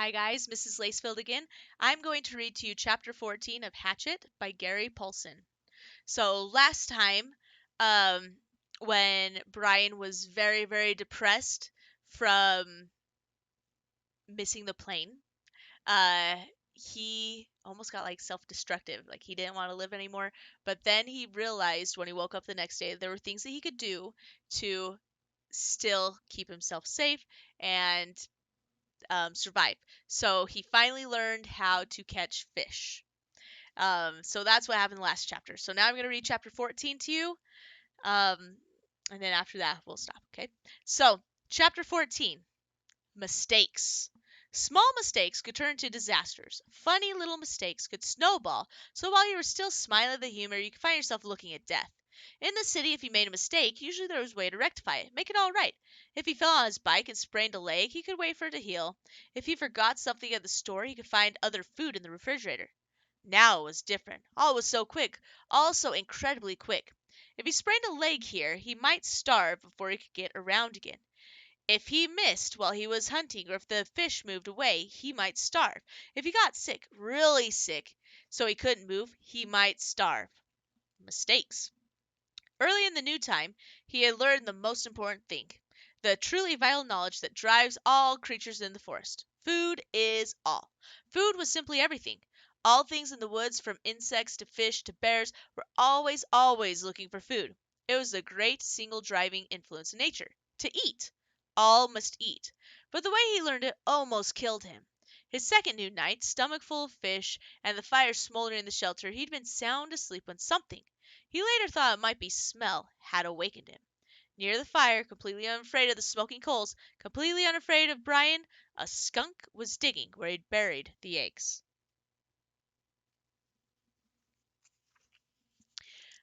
Hi guys, Mrs. Lacefield again. I'm going to read to you chapter 14 of Hatchet by Gary Paulsen. So last time, um, when Brian was very depressed from missing the plane, uh, he almost got like self-destructive, like he didn't want to live anymore. But then he realized when he woke up the next day there were things that he could do to still keep himself safe and survive. So he finally learned how to catch fish. So that's what happened in the last chapter. So now I'm going to read chapter 14 to you. Um, and then after that, we'll stop. Okay. So, chapter 14, Mistakes. Small mistakes could turn into disasters. Funny little mistakes could snowball, so while you were still smiling at the humor, you could find yourself looking at death. In the city, if he made a mistake, usually there was a way to rectify it, make it all right. If he fell on his bike and sprained a leg, he could wait for it to heal. If he forgot something at the store, he could find other food in the refrigerator. Now it was different. All was so quick, all so incredibly quick. If he sprained a leg here, he might starve before he could get around again. If he missed while he was hunting, or if the fish moved away, he might starve. If he got sick, really sick, so he couldn't move, he might starve. Mistakes. Early in the new time, he had learned the most important thing, the truly vital knowledge that drives all creatures in the forest. Food is all. Food was simply everything. All things in the woods, from insects to fish to bears, were always looking for food. It was the great single driving influence in nature. To eat. All must eat. But the way he learned it almost killed him. His second noon night, stomach full of fish, and the fire smoldering in the shelter, he'd been sound asleep when something, he later thought it might be smell, had awakened him. Near the fire, completely unafraid of the smoking coals, completely unafraid of Brian, a skunk was digging where he'd buried the eggs.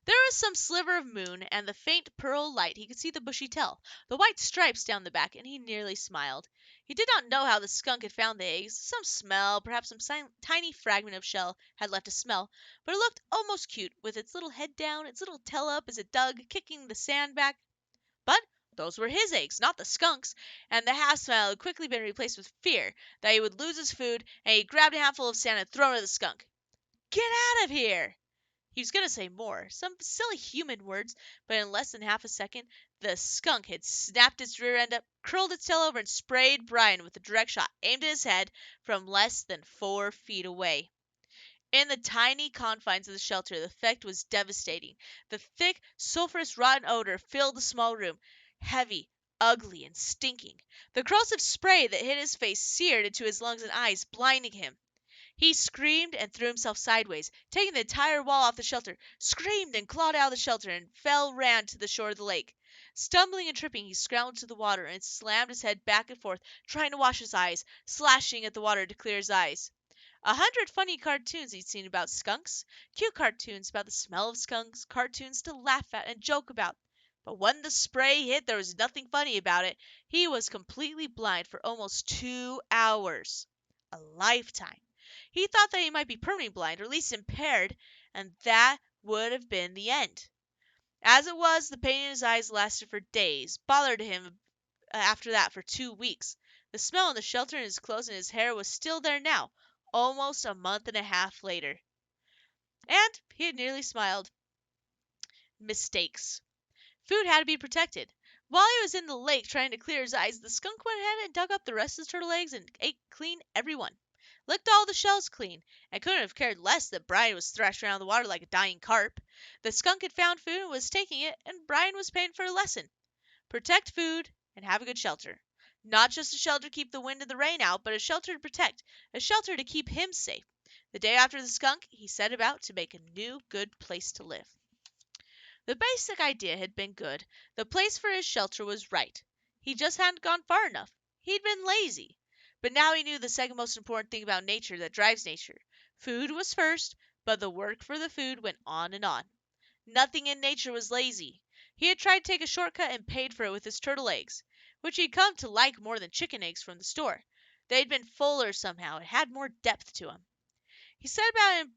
There was some sliver of moon, and the faint pearl light he could see the bushy tail, the white stripes down the back, and he nearly smiled. He did not know how the skunk had found the eggs. Some smell, perhaps some tiny fragment of shell, had left a smell, but it looked almost cute, with its little head down, its little tail up as it dug, kicking the sand back. But those were his eggs, not the skunk's, and the half smile had quickly been replaced with fear that he would lose his food, and he grabbed a handful of sand and thrown it at the skunk. "Get out of here!" He was going to say more, some silly human words, but in less than half a second, the skunk had snapped its rear end up, curled its tail over, and sprayed Brian with a direct shot aimed at his head from less than 4 feet away. In the tiny confines of the shelter, the effect was devastating. The thick, sulphurous, rotten odor filled the small room, heavy, ugly, and stinking. The corrosive spray that hit his face seared into his lungs and eyes, blinding him. He screamed and threw himself sideways, taking the entire wall off the shelter, screamed and clawed out of the shelter, and ran to the shore of the lake. Stumbling and tripping, he scrambled to the water and slammed his head back and forth, trying to wash his eyes, slashing at the water to clear his eyes. 100 funny cartoons he'd seen about skunks, cute cartoons about the smell of skunks, cartoons to laugh at and joke about. But when the spray hit, there was nothing funny about it. He was completely blind for almost 2 hours. A lifetime. He thought that he might be permanently blind, or at least impaired, and that would have been the end. As it was, the pain in his eyes lasted for days, bothered him after that for 2 weeks. The smell in the shelter in his clothes and his hair was still there now, almost a month and a half later. And he had nearly smiled. Mistakes. Food had to be protected. While he was in the lake trying to clear his eyes, the skunk went ahead and dug up the rest of the turtle eggs and ate clean every one. Licked all the shells clean, and couldn't have cared less that Brian was thrashed around the water like a dying carp. The skunk had found food and was taking it, and Brian was paying for a lesson. Protect food and have a good shelter. Not just a shelter to keep the wind and the rain out, but a shelter to protect, a shelter to keep him safe. The day after the skunk, he set about to make a new good place to live. The basic idea had been good. The place for his shelter was right. He just hadn't gone far enough. He'd been lazy. But now he knew the second most important thing about nature that drives nature. Food was first, but the work for the food went on and on. Nothing in nature was lazy. He had tried to take a shortcut and paid for it with his turtle eggs, which he'd come to like more than chicken eggs from the store. They'd been fuller somehow and had more depth to them. He set about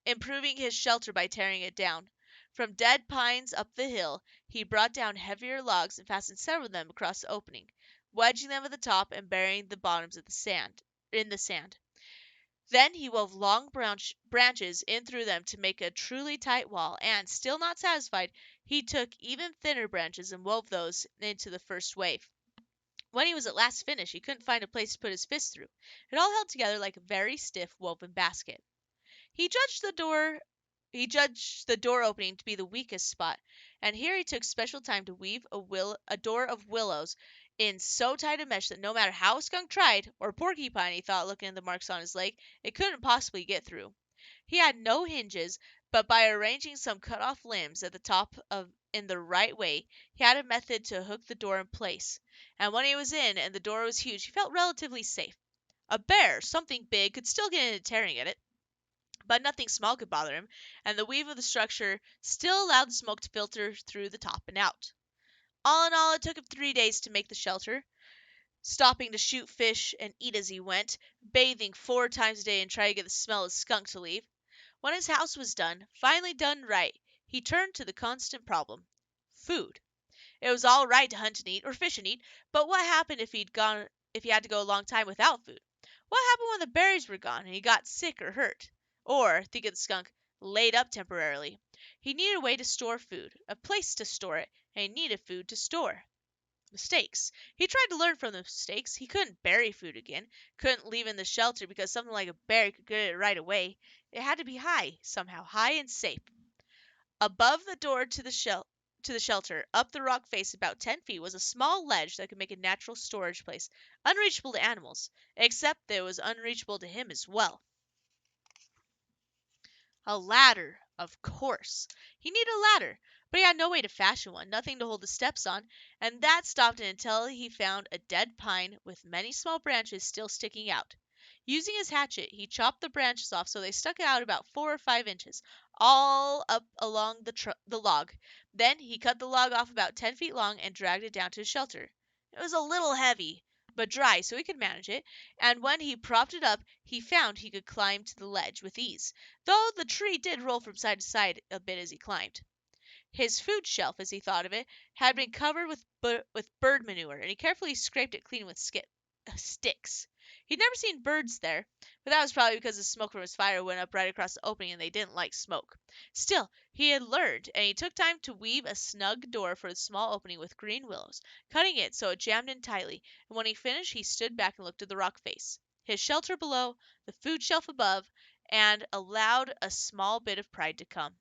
improving his shelter by tearing it down. From dead pines up the hill, he brought down heavier logs and fastened several of them across the opening, wedging them at the top and burying the bottoms in the sand. in the sand. Then he wove long branches in through them to make a truly tight wall, and, still not satisfied, he took even thinner branches and wove those into the first wave. When he was at last finished, he couldn't find a place to put his fist through. It all held together like a very stiff woven basket. He judged the door opening to be the weakest spot, and here he took special time to weave a door of willows in so tight a mesh that no matter how a skunk tried, or porcupine, he thought, looking at the marks on his leg, it couldn't possibly get through. He had no hinges, but by arranging some cut off limbs at the top of in the right way, he had a method to hook the door in place. And when he was in, and the door was huge, he felt relatively safe. A bear, something big, could still get into tearing at it, but nothing small could bother him, and the weave of the structure still allowed the smoke to filter through the top and out. All in all, it took him 3 days to make the shelter, stopping to shoot fish and eat as he went, bathing 4 times a day and trying to get the smell of skunk to leave. When his house was done, finally done right, he turned to the constant problem: food. It was all right to hunt and eat, or fish and eat, but what happened if he had to go a long time without food? What happened when the berries were gone and he got sick or hurt? Or, think of the skunk, laid up temporarily. He needed a way to store food, a place to store it, and he needed food to store. Mistakes. He tried to learn from the mistakes. He couldn't bury food again, couldn't leave in the shelter because something like a bear could get it right away. It had to be high, somehow, high and safe. Above the door to the shelter, up the rock face about 10 feet, was a small ledge that could make a natural storage place, unreachable to animals, except that it was unreachable to him as well. A ladder, of course. He needed a ladder, but he had no way to fashion one, nothing to hold the steps on, and that stopped it until he found a dead pine with many small branches still sticking out. Using his hatchet, he chopped the branches off so they stuck out about 4 or 5 inches, all up along the log. Then he cut the log off about 10 feet long and dragged it down to his shelter. It was a little heavy, but dry, so he could manage it, and when he propped it up, he found he could climb to the ledge with ease, though the tree did roll from side to side a bit as he climbed. His food shelf, as he thought of it, had been covered with bird manure, and he carefully scraped it clean with sticks. He'd never seen birds there, but that was probably because the smoke from his fire went up right across the opening and they didn't like smoke. Still, he had learned, and he took time to weave a snug door for the small opening with green willows, cutting it so it jammed in tightly, and when he finished he stood back and looked at the rock face, his shelter below, the food shelf above, and allowed a small bit of pride to come.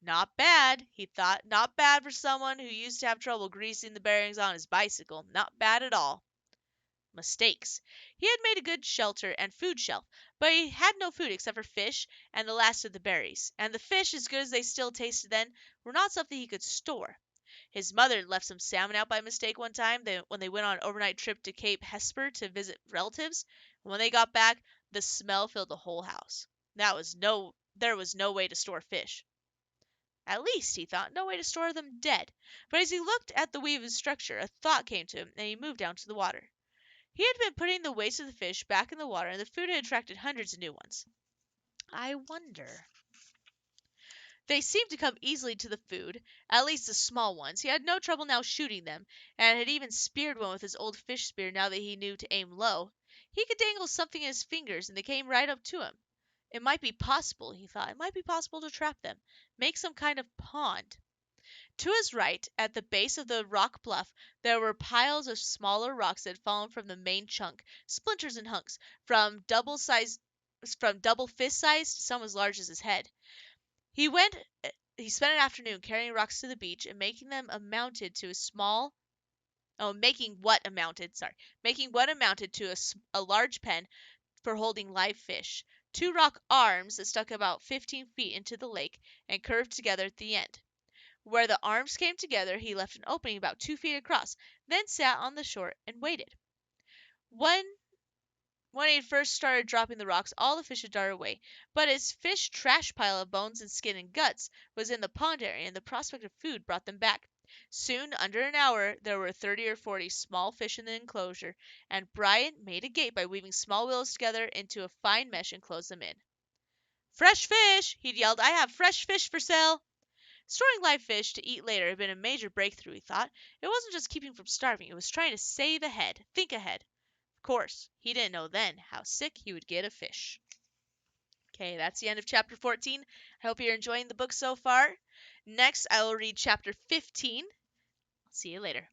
Not bad, he thought. Not bad for someone who used to have trouble greasing the bearings on his bicycle. Not bad at all. Mistakes. He had made a good shelter and food shelf, but he had no food except for fish and the last of the berries, and the fish, as good as they still tasted then, were not something he could store. His mother had left some salmon out by mistake one time when they went on an overnight trip to Cape Hesper to visit relatives. And when they got back, the smell filled the whole house. There was no way to store fish. At least, he thought, no way to store them dead. But as he looked at the weaved structure, a thought came to him, and he moved down to the water. He had been putting the waste of the fish back in the water, and the food had attracted hundreds of new ones. I wonder. They seemed to come easily to the food, at least the small ones. He had no trouble now shooting them, and had even speared one with his old fish spear now that he knew to aim low. He could dangle something in his fingers, and they came right up to him. It might be possible, he thought. It might be possible to trap them. Make some kind of pond. To his right, at the base of the rock bluff, there were piles of smaller rocks that had fallen from the main chunk, splinters and hunks, from double fist size to some as large as his head. He spent an afternoon carrying rocks to the beach and making what amounted to a large pen for holding live fish, two rock arms that stuck about 15 feet into the lake and curved together at the end. Where the arms came together, he left an opening about 2 feet across, then sat on the shore and waited. When he had first started dropping the rocks, all the fish had darted away, but his fish trash pile of bones and skin and guts was in the pond area, and the prospect of food brought them back. Soon, under an hour, there were 30 or 40 small fish in the enclosure, and Bryant made a gate by weaving small willows together into a fine mesh and closed them in. "Fresh fish!" he'd yelled. "I have fresh fish for sale!" Storing live fish to eat later had been a major breakthrough, he thought. It wasn't just keeping from starving, it was trying to save ahead, think ahead. Of course, he didn't know then how sick he would get of fish. Okay, that's the end of chapter 14. I hope you're enjoying the book so far. Next, I will read chapter 15. See you later.